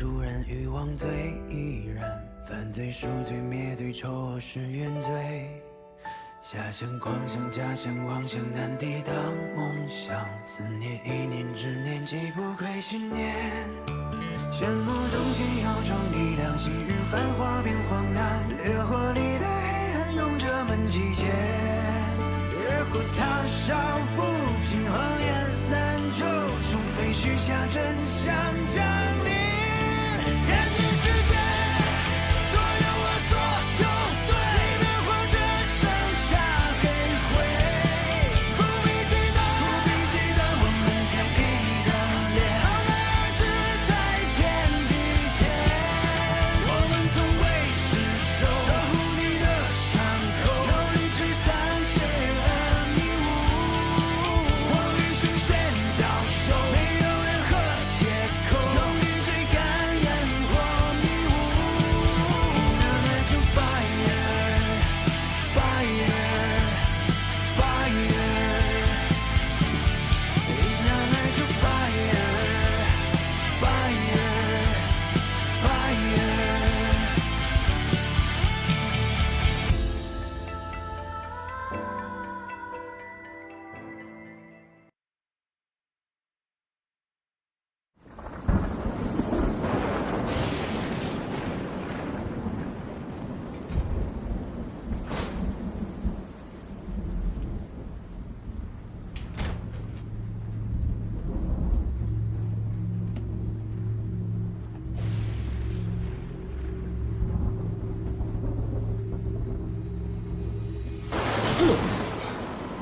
主人欲望最依然，犯罪赎罪灭罪，丑恶是原罪。遐想狂想假想妄想难抵挡梦想，思念一念执念既不愧信念。炫目中现有种力量，昔日繁华变荒凉，烈火里的黑暗用这门击剑。烈火烫烧不尽，谎言难救，除非许下真相降临。人间世界，所有恶所有罪，熄灭或者剩下黑灰。不必激动，我们将一等脸。傲慢而止在天地间，我们从未失手，守护你的伤口，用力吹散邪恶迷雾。我与神仙交手，没有任何借口，用力追赶烟火迷雾。Ignite your fire, fire, fire. Ignite your fire, fire, fire.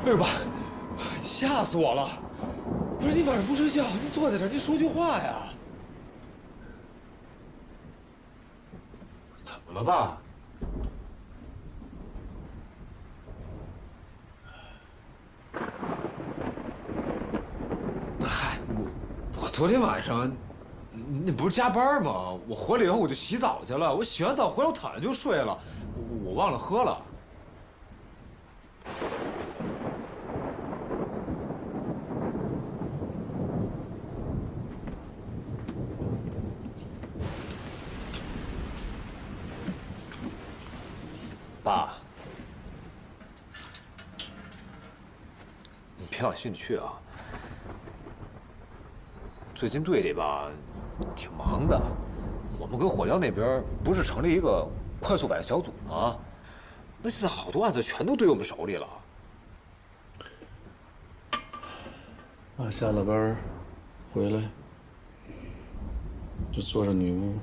哎呦爸，吓死我了！不是你晚上不睡觉，你坐在这儿，你说句话呀！怎么了爸？嗨，我昨天晚上，你不是加班吗？我回来以后我就洗澡去了，我洗完澡回来我躺下就睡了，我忘了喝了。爸，你别往心里去啊。最近队里吧，挺忙的。我们跟火燎那边不是成立一个快速反应小组吗？那现在好多案子全都堆我们手里了。爸下了班回来，就坐着女巫，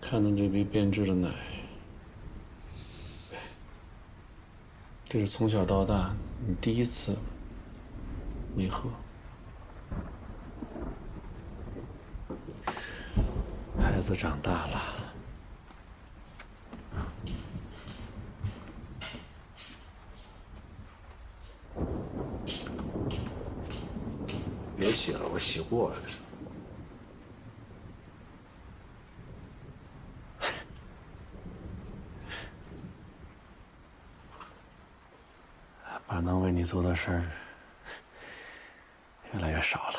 看着这杯变质的奶。这是从小到大你第一次没喝。孩子长大了，别洗了，我洗过了。爸能为你做的事儿越来越少了。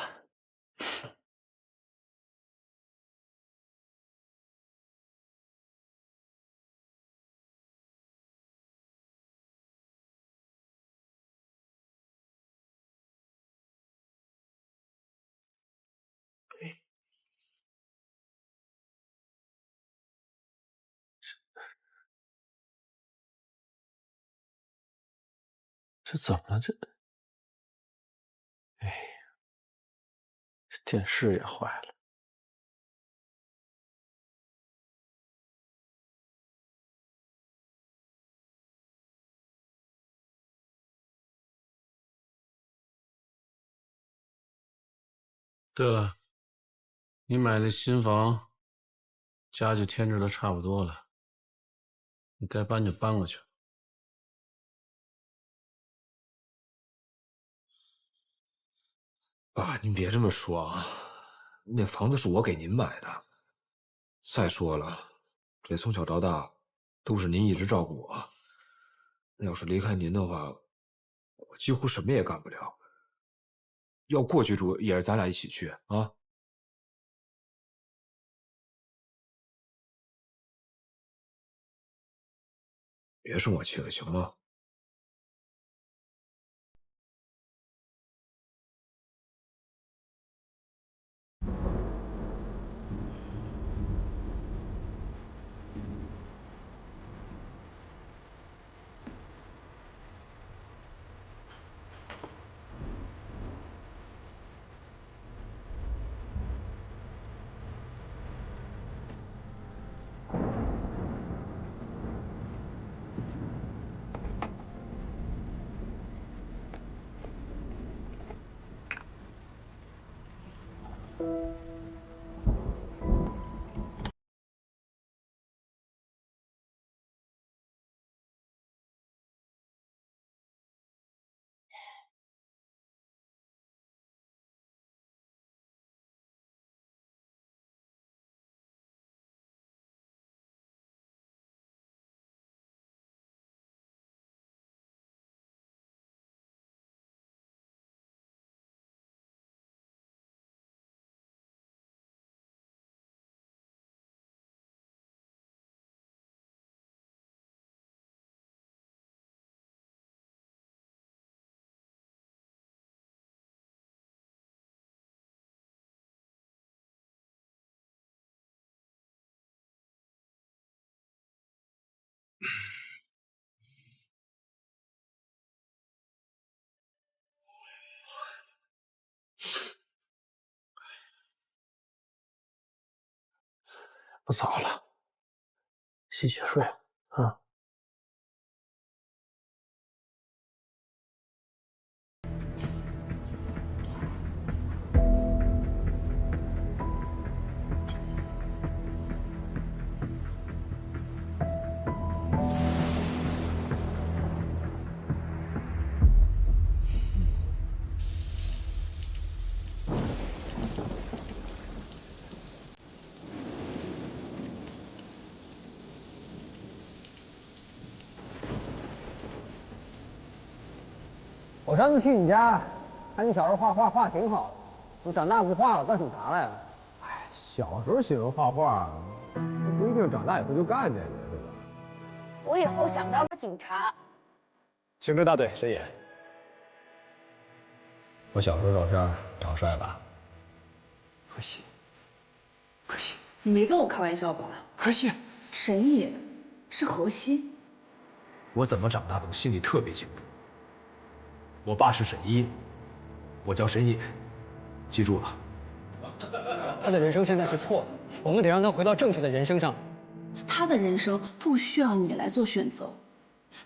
这怎么了？哎，这电视也坏了。对了，你买那新房，家具添置的差不多了，你该搬就搬过去。爸，您别这么说啊，那房子是我给您买的。再说了，这从小到大都是您一直照顾我。那要是离开您的话，我几乎什么也干不了。要过去住也是咱俩一起去啊。别生我气了，行吗？不早了，洗洗睡啊。我上次去你家，看你小时候画画画挺好的，怎么长大不画了，干出啥来了？哎，小时候喜欢画画，不一定长大以后就干这个，对吧？我以后想当个警察。刑侦大队申野，我小时候照片长帅吧？可惜，可惜，你没跟我开玩笑吧？可惜。沈野是河西。我怎么长大的，我心里特别清楚。我爸是沈一，我叫沈野，记住了。他的人生现在是错的，我们得让他回到正确的人生上。他的人生不需要你来做选择，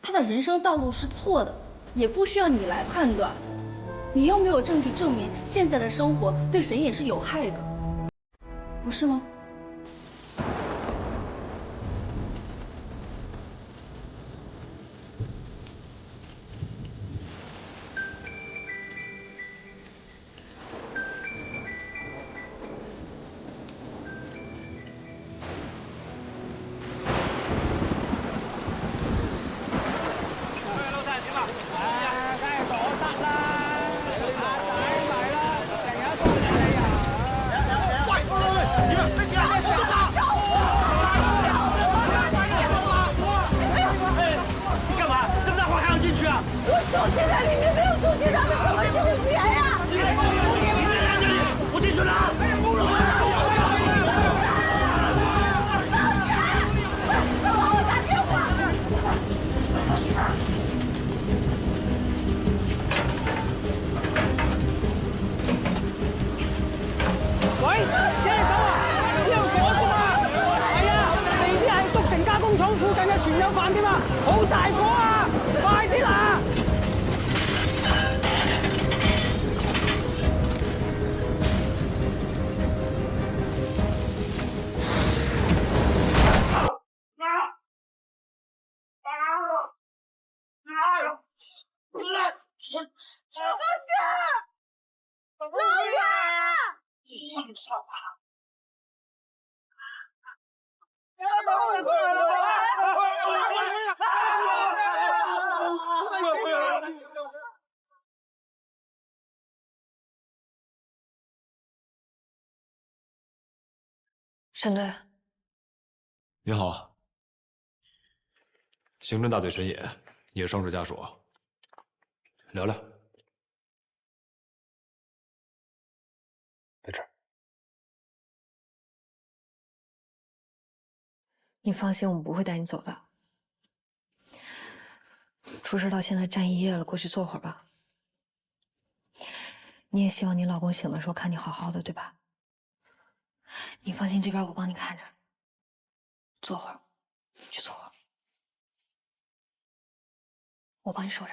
他的人生道路是错的，也不需要你来判断。你又没有证据证明现在的生活对沈野是有害的，不是吗？沈队，你好，刑侦大队沈野，也是伤势家属，聊聊。在这儿。你放心，我们不会带你走的。出事到现在站1夜了，过去坐会儿吧。你也希望你老公醒的时候看你好好的，对吧？你放心，这边我帮你看着。坐会儿，去坐会儿，我帮你收着。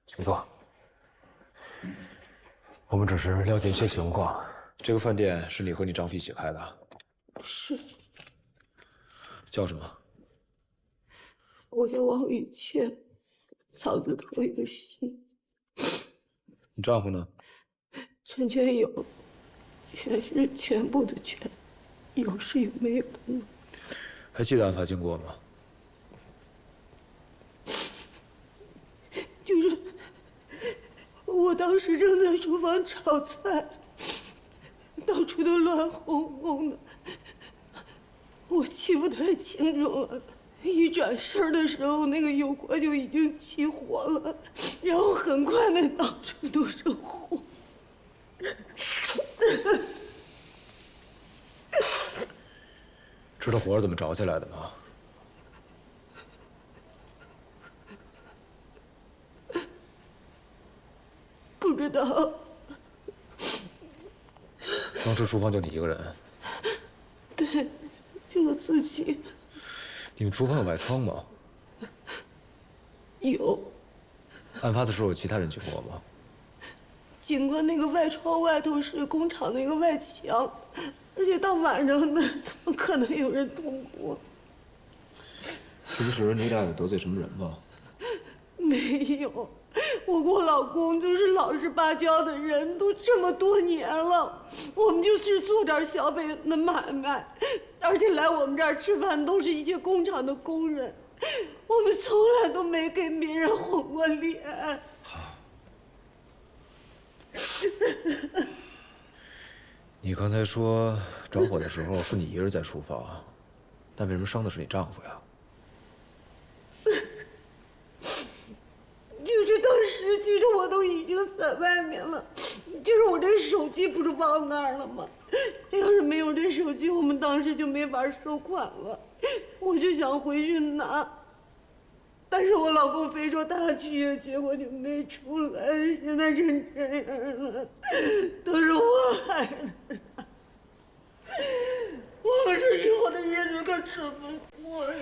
请坐。我们只是了解一些情况。这个饭店是你和你丈夫一起开的？是。叫什么？我叫王雨倩，草字头一个心。你丈夫呢？陈全友，全是全部的全，有是有没有的有。还记得案发经过吗？就是我当时正在厨房炒菜，到处都乱哄哄的，我记不太清楚了。一转身的时候，那个油锅就已经起火了，然后很快的到处都是火。知道火是怎么着起来的吗？不知道。当时厨房就你一个人？对，就我自己。你们厨房有外窗吗？有。案发的时候有其他人经过吗？经过那个外窗外头是工厂的一个外墙，而且到晚上的怎么可能有人通过？平时你俩有得罪什么人吗？没有，我跟我老公都是老实巴交的人，都这么多年了，我们就去做点小本的买卖，而且来我们这儿吃饭都是一些工厂的工人，我们从来都没给别人红过脸。好。你刚才说着火的时候是你一个人在厨房，但为什么伤的是你丈夫呀？就是当时其实我都已经在外面了，就是我这手机不是放那儿了吗？要是没有这手机，我们当时就没法收款了。我就想回去拿，但是我老公非说他去，结果就没出来，现在成这样了，都是我害的。我们这以后的日子可怎么过呀？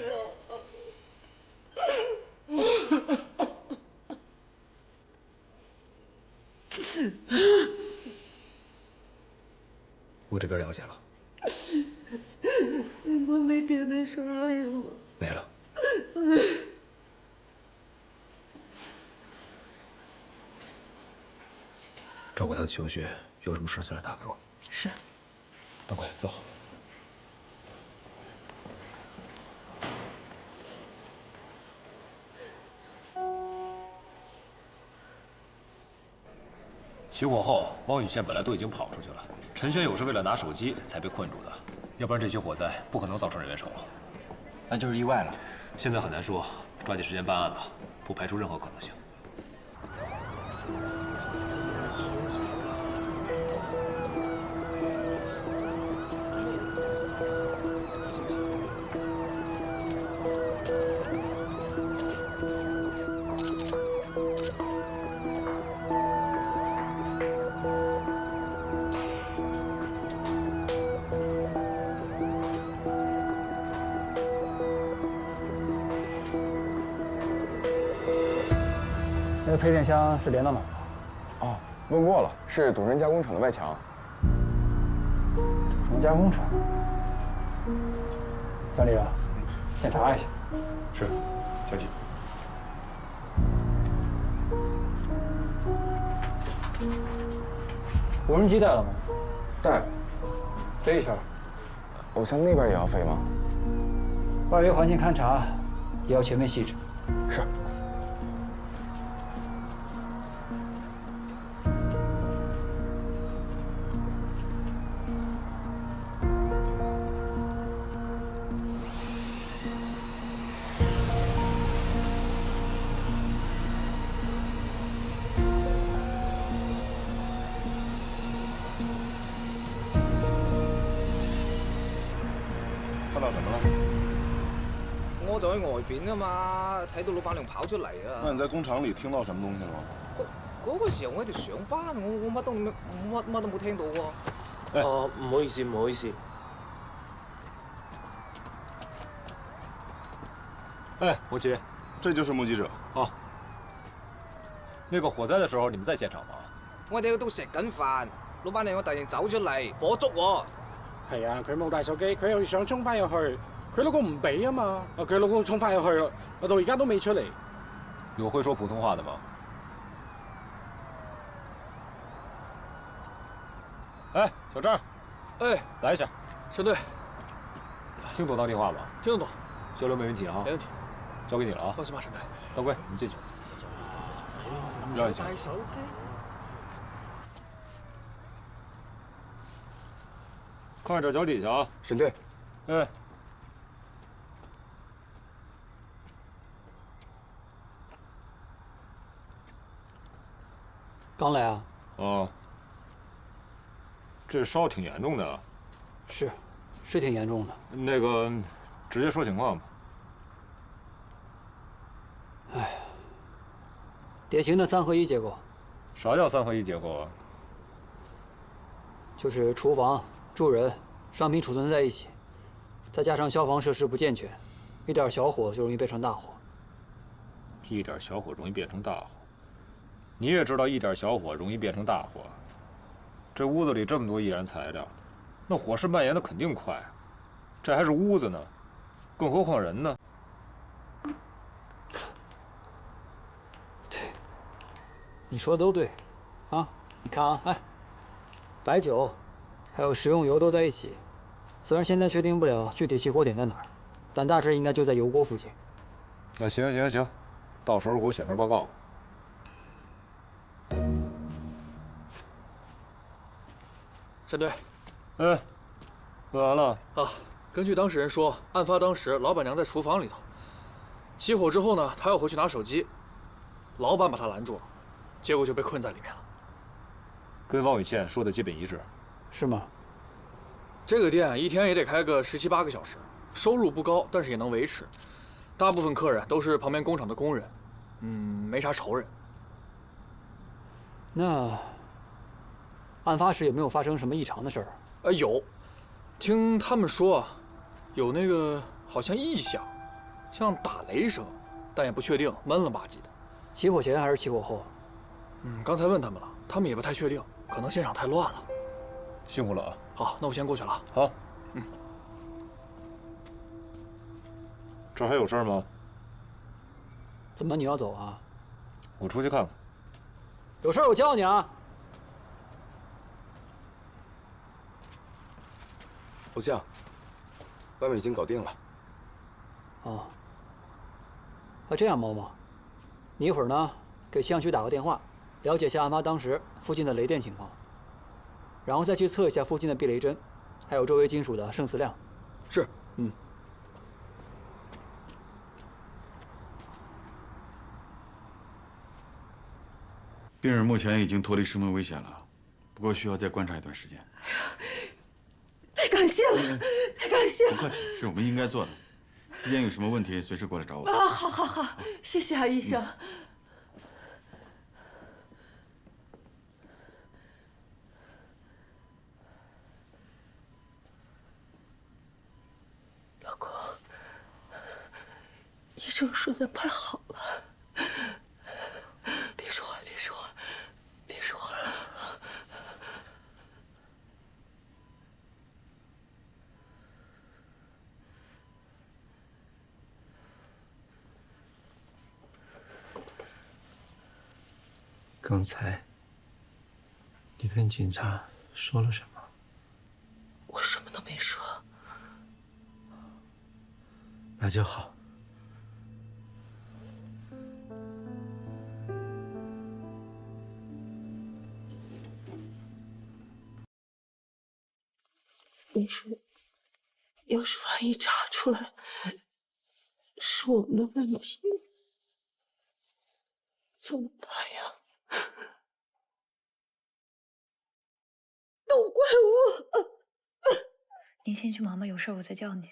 我这边了解了。我没别的事了是吗？没了。照顾他的情绪，有什么事尽量打给我。是。大贵，走。起火后，汪雨倩本来都已经跑出去了，陈玄友是为了拿手机才被困住的，要不然这起火灾不可能造成人员伤亡。那就是意外了。现在很难说，抓紧时间办案吧，不排除任何可能性。那个配电箱是连到哪儿的？哦，问过了，是董仁加工厂的外墙。董仁加工厂。经理啊，检查一下。是，小季。无人机带了吗？带了。飞一下。偶像那边也要飞吗？外围环境勘察也要全面细致。是。怎么了？我就喺外邊啊嘛，睇到老闆娘跑出嚟啊。那你在工廠里聽到什麼東西了嗎？嗰個時候我喺度上班，我乜都冇聽到喎。哦，唔好意思，唔好意思。哎，我接，这就是目击者。好。那个火灾的時候，你們在現場嗎？我哋都食緊飯，老闆娘我突然走出嚟，火燭喎。係啊，佢冇帶手機，佢又想衝翻入去，佢老公唔俾啊嘛，佢老公衝翻入去啦，到而家都未出嚟。有會說普通話的嗎？哎，小張，哎，來一下。沈隊，聽懂當地話嗎？聽得懂，交流沒問題啊。沒問題，交給你了啊。放心吧，沈隊。大貴，你進去。讓一下。看着腳底下啊。沈隊。哎。刚来啊？哦。这烧挺严重的。是挺严重的。那个，直接說情況吧。哎，典型的3合1結構。啥叫3合1結構啊？就是廚房、住人、商品儲存在一起，再加上消防設施不健全，一點小火就容易變成大火。一點小火容易變成大火，你也知道一點小火容易變成大火。這屋子裡這麼多易燃材料，那火勢蔓延的肯定快。這還是屋子呢，更何況人呢？对，你說的都對，啊，你看啊，哎，白酒，還有食用油都在一起。雖然現在確定不了具體起火點在哪兒，但大致應該就在油鍋附近。那行，到時候給我寫份報告。沈隊，哎，問完了啊。根據當事人說，案發當時老闆娘在廚房裡頭，起火之後呢，她要回去拿手機，老闆把她攔住了，結果就被困在裡面了。跟王宇倩說的基本一致。是嗎？這個店一天也得開個17、18個小時，收入不高，但是也能維持。大部分客人都是旁邊工廠的工人，沒啥仇人。那案發時有沒有發生什麼異常的事兒？有，聽他們說啊，有那個好像異響，像打雷聲，但也不確定，悶了吧唧的。起火前還是起火後？剛才問他們了，他們也不太確定，可能現場太亂了。辛苦了啊。好，那我先過去了。好。這兒還有事嗎？怎麼你要走啊？我出去看看。有事我叫你啊。偶像，外面已經搞定了。哦。這樣，某某，你一會兒呢給氣象局打個電話，了解一下案發當時附近的雷電情況，然後再去測一下附近的避雷針，還有周圍金屬的勝磁量。是。病人目前已经脱离生命危险了，不过需要再观察一段时间。太感谢了，太感谢了！不客气，是我们应该做的。期间有什么问题，随时过来找我。啊，好，谢谢啊，医生。老公，医生说咱快好了。别说话。刚才你跟警察说了什么？我什么都没说。那就好。你说，要是万一查出来是我们的问题，怎么办呀？都怪我。您先去忙吧，有事我再叫你。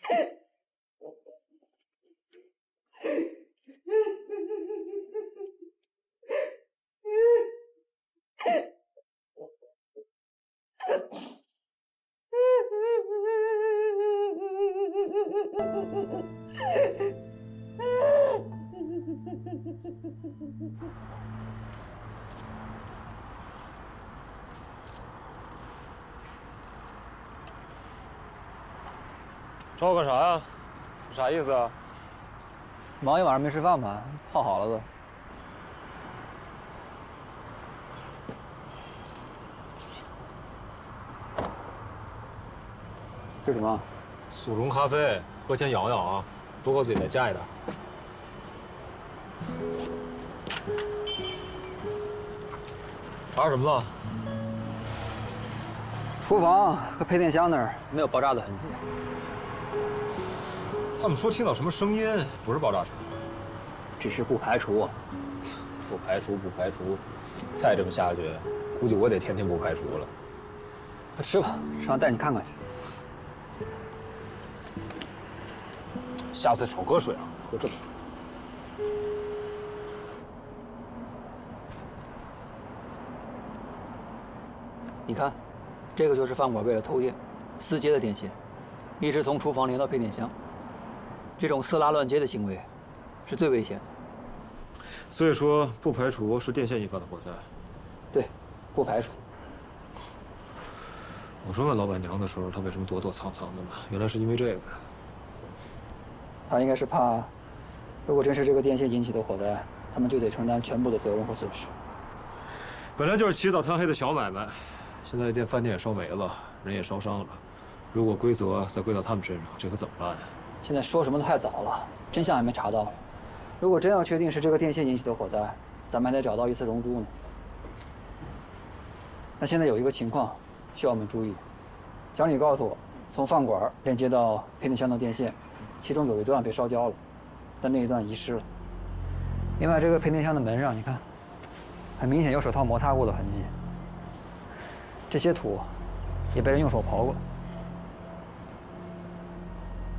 找我干啥呀？啥意思啊？忙一晚上没吃饭吧？泡好了都。这什么？速溶咖啡，喝前养养啊，多喝自己再加一点。查什么了？厨房和配电箱那儿没有爆炸的痕迹。他们说听到什么声音，不是爆炸声，只是不排除。不排除。再这么下去，估计我得天天不排除了。快吃吧，吃完带你看看去。下次少喝水啊，喝这么多。你看，这个就是饭馆为了偷电，私接的电线，一直从厨房连到配电箱。这种私拉乱接的行为，是最危险的。所以说，不排除是电线引发的火灾。对，不排除。我说问老板娘的时候，她为什么躲躲藏藏的呢？原来是因为这个。他应该是怕，如果真是这个电线引起的火灾，他们就得承担全部的责任和损失。本来就是起早贪黑的小买卖，现在店饭店也烧没了，人也烧伤了。如果归责再归到他们身上，这可怎么办呀？现在说什么都太早了，真相还没查到。如果真要确定是这个电线引起的火灾，咱们还得找到一次熔珠呢。那现在有一个情况需要我们注意，经理告诉我，从饭馆连接到配电箱的电线，其中有一段被烧焦了，但那一段遗失了。另外，这个配电箱的门上，你看，很明显有手套摩擦过的痕迹。这些土也被人用手刨过。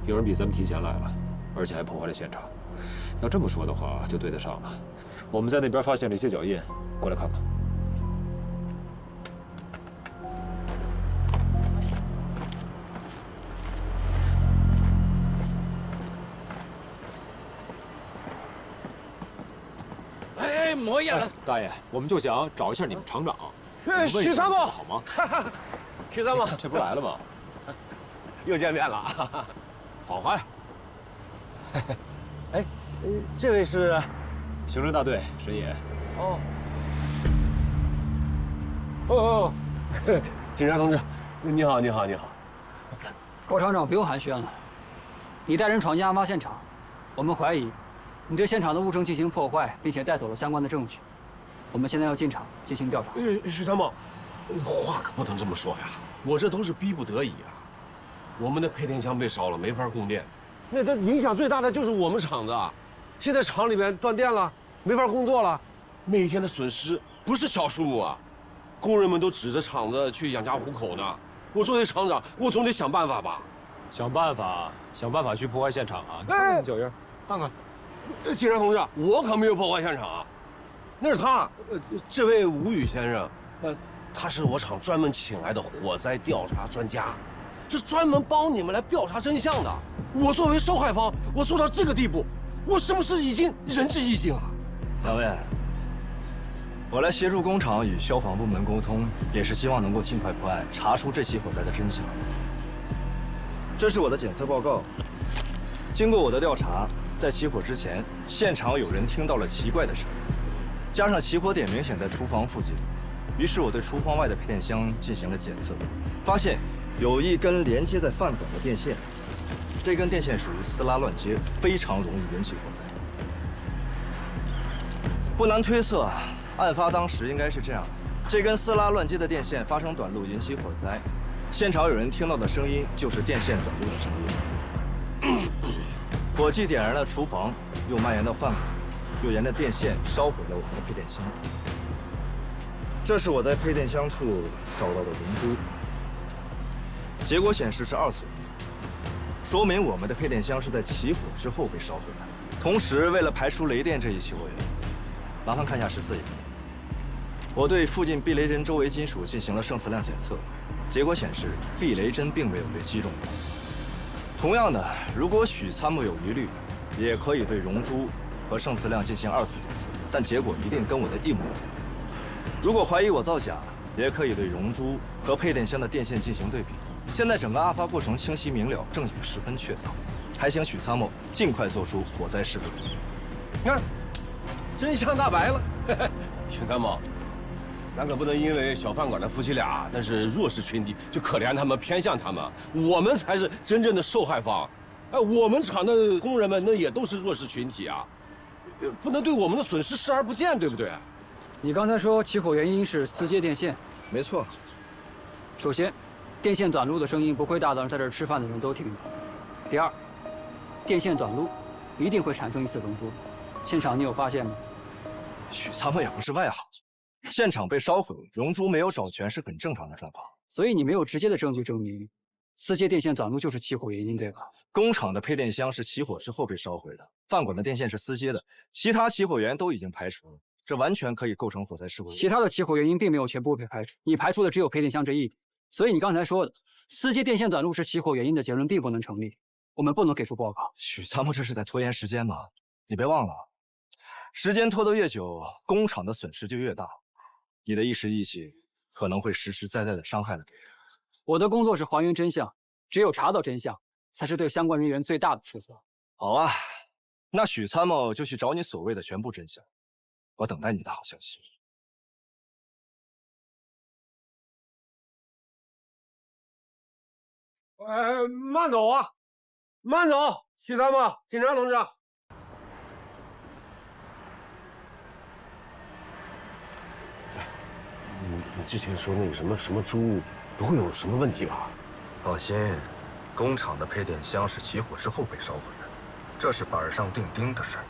有人比咱们提前来了，而且还破坏了现场。要这么说的话，就对得上了。我们在那边发现了一些脚印，过来看看。哎，莫言了。大爷，我们就想找一下你们厂长。许参谋好吗？许参谋，这不来了吗？又见面了，好坏。哎，这位是刑侦大队沈野。哦，警察同志，你好。高厂长不用寒暄了，你带人闯进案发现场，我们怀疑你对现场的物证进行破坏，并且带走了相关的证据。我们现在要进场进行调查。许参谋，话可不能这么说呀，我这都是逼不得已啊。我们的配电箱被烧了，没法供电，那它影响最大的就是我们厂子啊。现在厂里边断电了，没法工作了，每天的损失不是小数目啊。工人们都指着厂子去养家糊口呢。我作为厂长，我总得想办法吧。想办法去破坏现场啊！哎，脚印，看看。警察同志，我可没有破坏现场啊，那是他，这位吴宇先生，他是我厂专门请来的火灾调查专家，是专门帮你们来调查真相的。我作为受害方，我做到这个地步，我是不是已经仁至义尽了？两位，我来协助工厂与消防部门沟通，也是希望能够尽快破案，查出这起火灾的真相。这是我的检测报告。经过我的调查，在起火之前，现场有人听到了奇怪的声音，加上起火点明显在厨房附近，于是我对厨房外的配电箱进行了检测，发现有一根连接在饭馆的电线，这根电线属于私拉乱接，非常容易引起火灾。不难推测，案发当时应该是这样：这根私拉乱接的电线发生短路引起火灾，现场有人听到的声音就是电线短路的声音。火气点燃了厨房，又蔓延到饭馆，又沿着电线烧毁了我们的配电箱。这是我在配电箱处找到的熔珠，结果显示是2次熔珠，说明我们的配电箱是在起火之后被烧毁的。同时，为了排除雷电这一起火源，麻烦看一下14页。我对附近避雷针周围金属进行了胜磁量检测，结果显示避雷针并没有被击中过。同样的，如果许参谋有疑虑，也可以对溶珠和盛词量进行2次检测，但结果一定跟我的一模一样。如果怀疑我造假，也可以对溶珠和配电箱的电线进行对比。现在整个案发过程清晰明了，证据十分确凿，还请许参谋尽快做出火灾事故。你看，真相大白了。许参谋，咱可不能因为小饭馆的夫妻俩那是弱势群体就可怜他们、偏向他们，我们才是真正的受害方。哎，我们厂的工人们那也都是弱势群体啊，不能对我们的损失视而不见，对不对？你刚才说起火原因是私接电线，没错。首先，电线短路的声音不会大到让在这儿吃饭的人都听到。第二，电线短路一定会产生一次溶珠，现场你有发现吗？许参谋也不是外行，现场被烧毁，溶珠没有找全是很正常的状况。所以你没有直接的证据证明私接电线短路就是起火原因，对吧？工厂的配电箱是起火之后被烧毁的，饭馆的电线是私接的，其他起火源都已经排除了，这完全可以构成火灾事故。其他的起火原因并没有全部被排除，你排除的只有配电箱这一点。所以你刚才说的私接电线短路是起火原因的结论并不能成立，我们不能给出报告。许参谋这是在拖延时间吗？你别忘了，时间拖得越久，工厂的损失就越大，你的一时义气可能会实实在在的伤害了别人。我的工作是还原真相，只有查到真相，才是对相关人员最大的负责。好啊，那许参谋就去找你所谓的全部真相，我等待你的好消息。慢走啊，慢走，许参谋，警察同志。你之前说那个什么猪，不会有什么问题吧？放心，工厂的配电箱是起火之后被烧毁的，这是板上钉钉的事儿。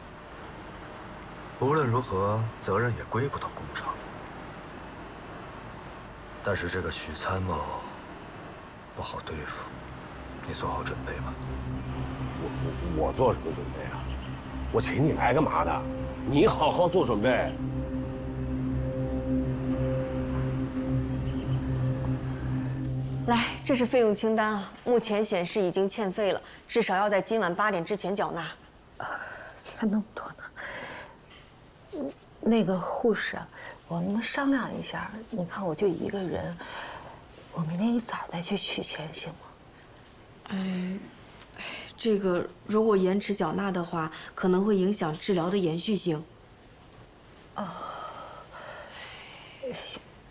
无论如何，责任也归不到工厂。但是这个许参谋不好对付，你做好准备吧。我做什么准备啊？我请你来干嘛的？你好好做准备。来，这是费用清单啊，目前显示已经欠费了，至少要在今晚8点之前缴纳。欠那么多呢？那个护士，我们商量一下，你看我就一个人，我明天一早再去取钱行吗？这个如果延迟缴纳的话，可能会影响治疗的延续性。哦，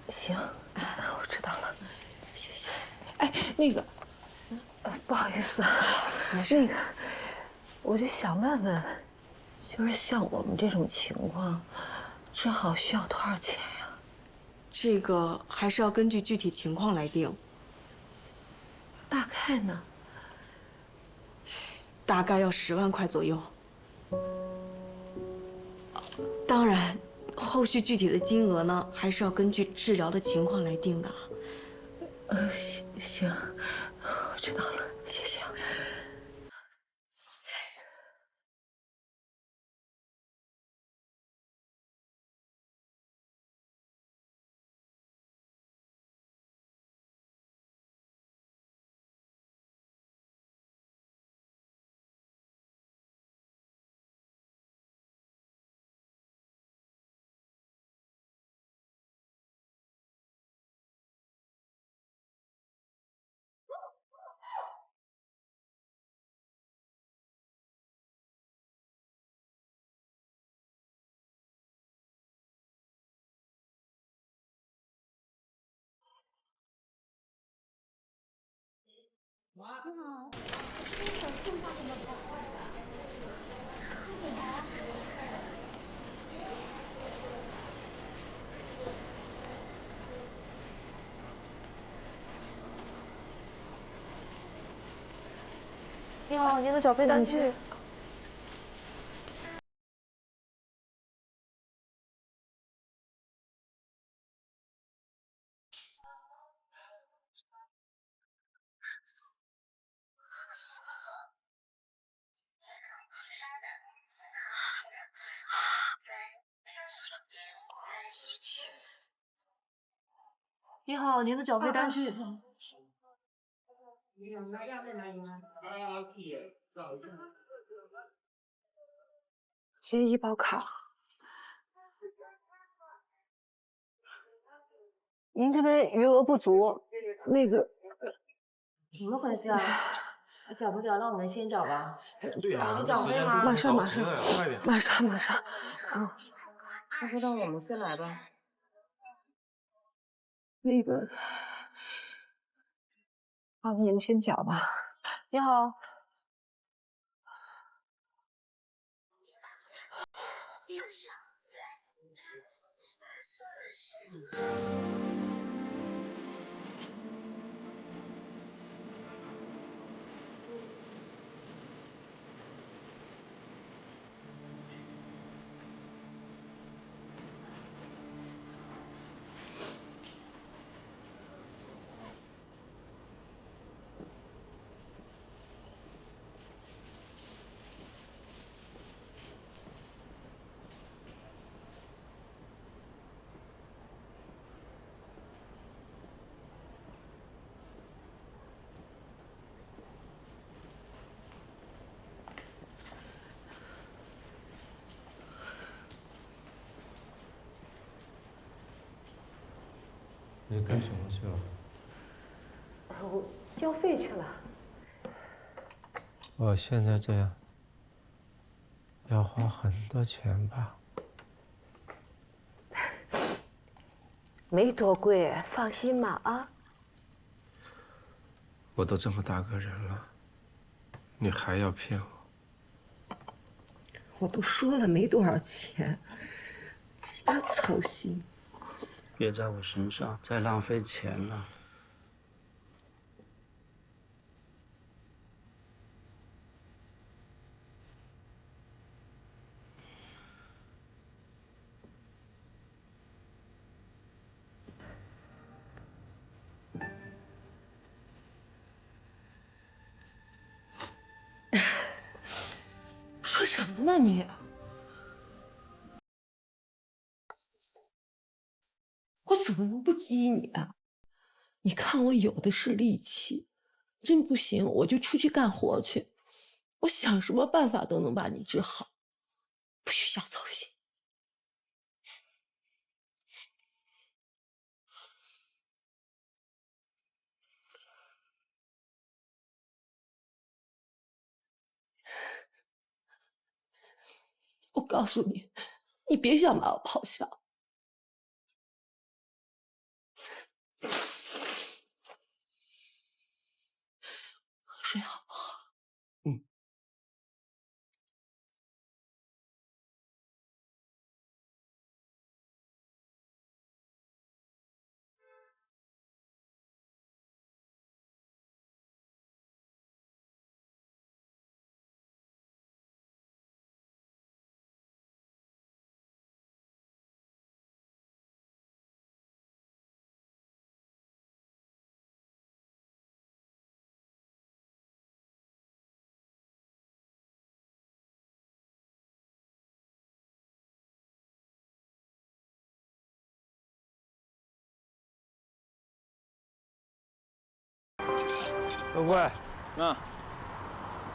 行，我知道了，谢谢。哎，那个，不好意思，那个，我就想问问，就是像我们这种情况，治好需要多少钱呀？这个还是要根据具体情况来定。大概呢？大概要10万块左右。当然，后续具体的金额呢，还是要根据治疗的情况来定的。行，我知道了，谢谢。你好，您的小费单据。你好，您的缴费单据。这医保卡，您这边余额不足，那个怎么回事啊？缴不缴？让我们先缴吧。对呀，缴费吗？马上，快点，马上。啊，要不让我们先来吧。那个，您先缴吧。你好。你干什么去了？我交费去了。我现在这样，要花很多钱吧？没多贵，放心吧啊。我都这么大个人了，你还要骗我？我都说了没多少钱，瞎操心。别在我身上再浪费钱了。说什么呢你？我怎么能不依你啊？你看我有的是力气，真不行我就出去干活去，我想什么办法都能把你治好，不许瞎操心。我告诉你，你别想把我抛下。喝水好不好？刘贵，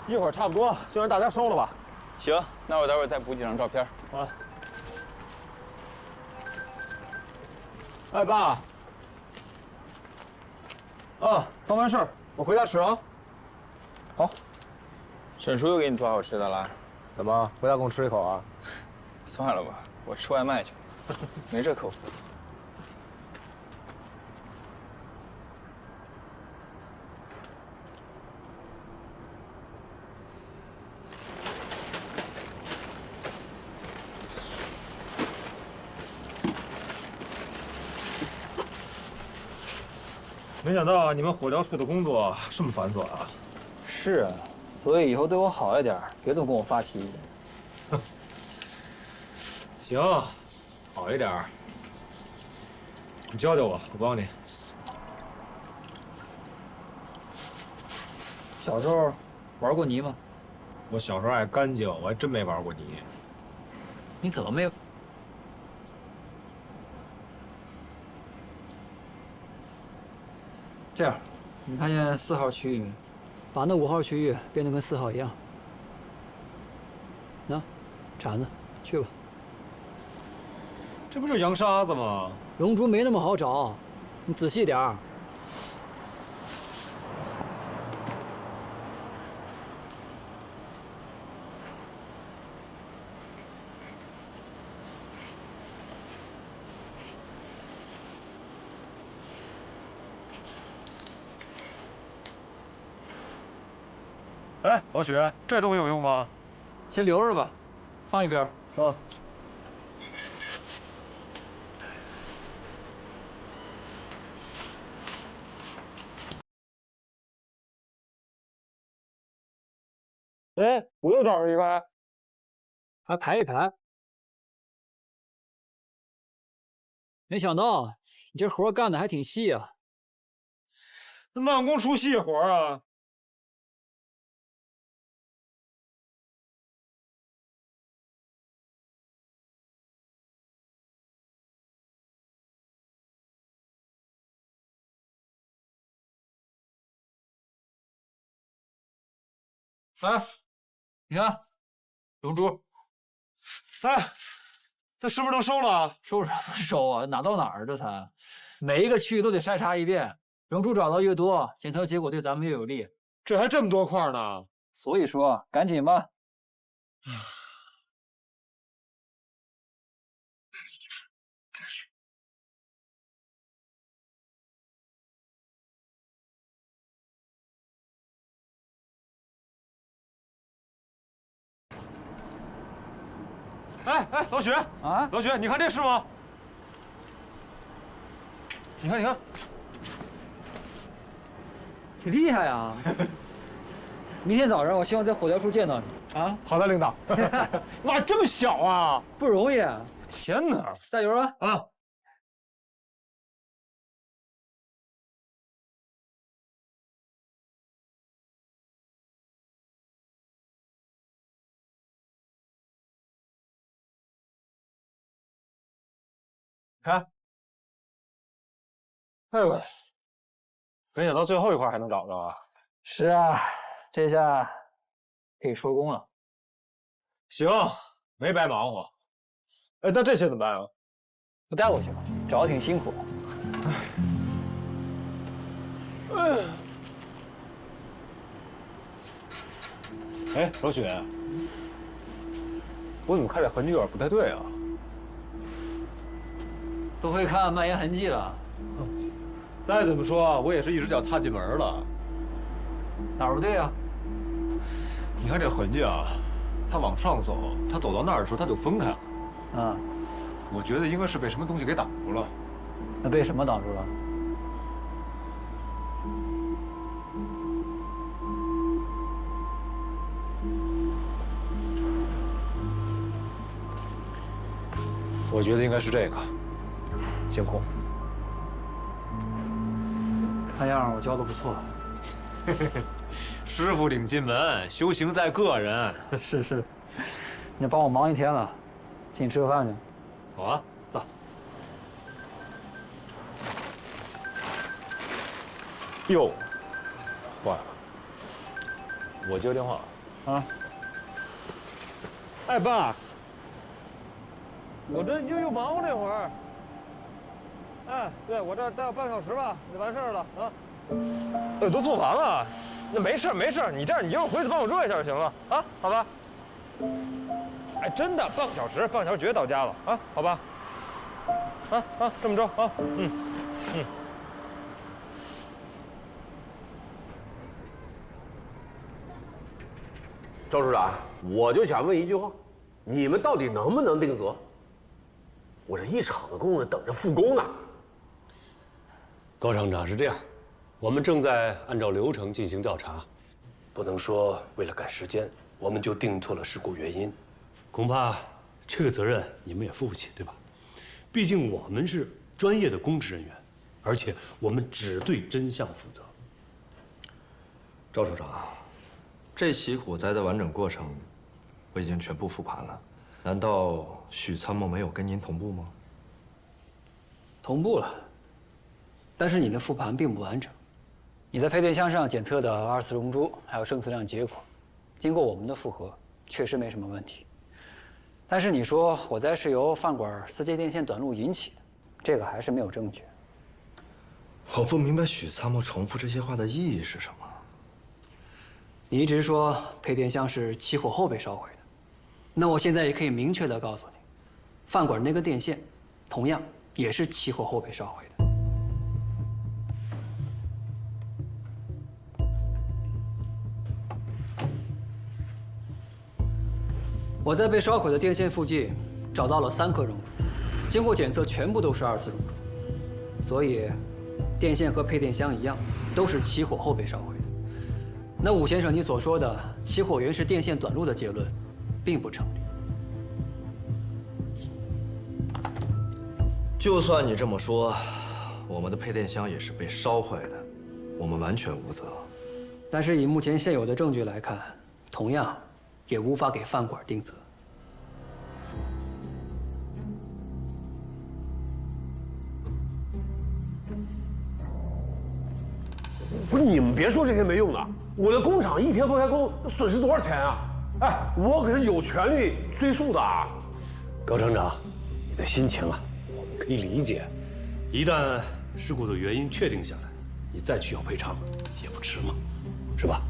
一会儿差不多就让大家收了吧。行，那我待会儿再补几张照片。啊。哎，爸。啊，办完事儿我回家吃啊。好。沈叔又给你做好吃的了？怎么回家跟我吃一口啊？算了吧，我吃外卖去，没这口福。没想到你们火疗处的工作这么繁琐啊！是啊，所以以后对我好一点，别总跟我发脾气。行，好一点。你教教我，我帮你。小时候玩过泥吗？我小时候爱干净，我还真没玩过泥。你怎么没有？这样，你看见4号区域没？把那5号区域变得跟4号一样。那，铲子，去吧。这不就是洋沙子吗？龙珠没那么好找，你仔细点儿。哎，老许，这东西有用吗？先留着吧，放一边。啊。哎，我又找着一个，还排一排。没想到你这活干的还挺细啊。那慢工出细活啊。哎，你看，龙珠。哎，这是不是能收了？收什么收啊？哪到哪儿这才？每一个区域都得筛查一遍，龙珠找到越多，检测结果对咱们越有利。这还这么多块呢，所以说赶紧吧。哎，老许啊，老许，你看这是吗？你看，你看，挺厉害啊！明天早上我希望在火疗处见到你啊！好的，领导。哇，这么小啊，不容易。天哪！加油啊！啊！看，哎呦，没想到最后一块还能找着啊！是啊，这下可以收工了。行，没白忙活。哎，那这些怎么办啊？我带过去吧，找的挺辛苦。哎，老许，我怎么看这痕迹有点不太对啊？都会看蔓延痕迹了。再怎么说，我也是一只脚踏进门了。哪儿不对啊？你看这痕迹啊，他往上走，他走到那儿的时候他就分开了。啊，我觉得应该是被什么东西给挡住了。那被什么挡住了？我觉得应该是这个监控。看样我教的不错。师傅领进门，修行在个人。是，你帮我忙一天了，请你吃个饭去。走啊，走。哟，坏了，我接个电话啊。哎，爸，我这又忙活这会儿。哎，对，我这待半个小时吧，就完事儿了啊。都做完了，那没事没事，你这样你一会儿回去帮我热一下就行了啊，好吧？哎，真的，半个小时绝对到家了啊，好吧？啊，这么着啊，嗯。周处长，我就想问一句话，你们到底能不能定责？我这一厂的工人等着复工呢。高厂长是这样，我们正在按照流程进行调查，不能说为了赶时间，我们就定错了事故原因，恐怕这个责任你们也负不起，对吧？毕竟我们是专业的公职人员，而且我们只对真相负责。赵处长，这起火灾的完整过程我已经全部复盘了，难道许参谋没有跟您同步吗？同步了，但是你的复盘并不完整。你在配电箱上检测的2次溶珠还有生磁量结果，经过我们的复核，确实没什么问题。但是你说火灾是由饭馆4节电线短路引起的，这个还是没有证据。我不明白许参谋重复这些话的意义是什么。你一直说配电箱是起火后被烧毁的，那我现在也可以明确地告诉你，饭馆那根电线，同样也是起火后被烧毁的。我在被烧毁的电线附近找到了3颗溶珠，经过检测全部都是2次溶珠，所以电线和配电箱一样，都是起火后被烧毁的。那武先生，你所说的起火源是电线短路的结论，并不成立。就算你这么说，我们的配电箱也是被烧坏的，我们完全无责。但是以目前现有的证据来看，同样也无法给饭馆定责。不是你们别说这些没用的，我的工厂一天不开工，损失多少钱啊？哎，我可是有权利追诉的啊！高厂长，你的心情啊，我们可以理解。一旦事故的原因确定下来，你再去要赔偿也不迟嘛，是吧？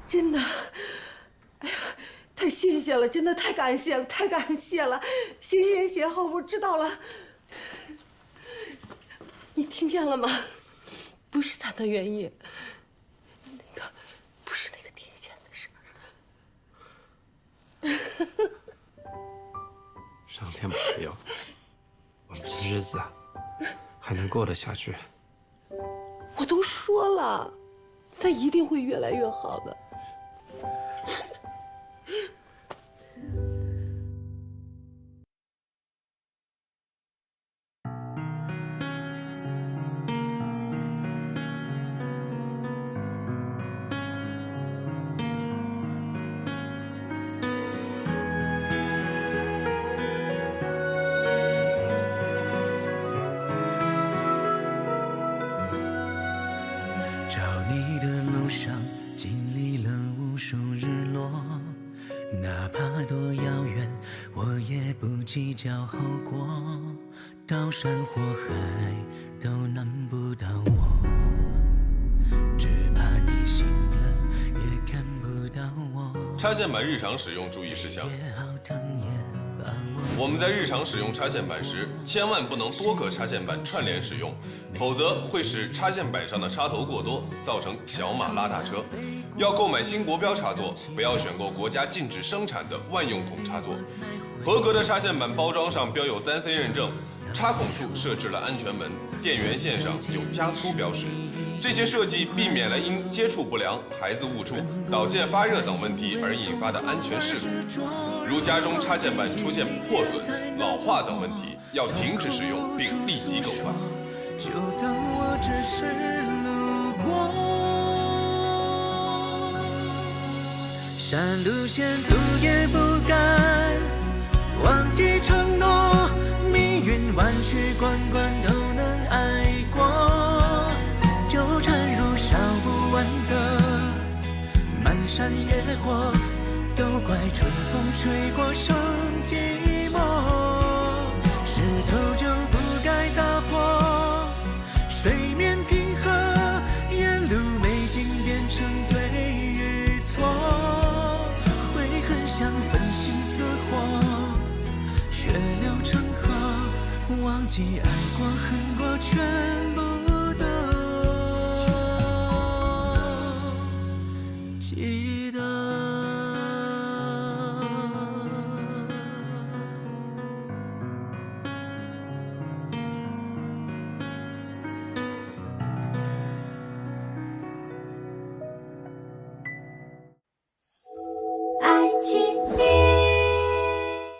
真的，哎呀，太谢谢了，真的太感谢了，太感谢了！行，好，我知道了。你听见了吗？不是咱的原因，不是那个电线的事儿。上天保佑，我们这日子啊，还能过得下去。我都说了，咱一定会越来越好的。找你的路上经历了无数日落，哪怕多遥远，我也不计较后果。刀山火海都难不倒我，只怕你醒了也看不到我。插线板日常使用注意事项。我们在日常使用插线板时，千万不能多个插线板串联使用，否则会使插线板上的插头过多，造成小马拉大车。要购买新国标插座，不要选购国家禁止生产的万用筒插座。合格的插线板包装上标有3C 认证，插孔处设置了安全门，电源线上有加粗标识。这些设计避免了因接触不良、孩子误触、导线发热等问题而引发的安全事故。如家中插线板出现破损、老化等问题，要停止使用并立即更换。就当我只是路过，山路险阻也不敢忘记承诺，命运弯曲关关都能挨过，纠缠如烧不完的漫山野火，都怪春风吹过生寂寞，石头就不该打破，水面平和，沿路美景变成对与错，悔恨像粉心似火，血流成河，忘记爱过恨过全部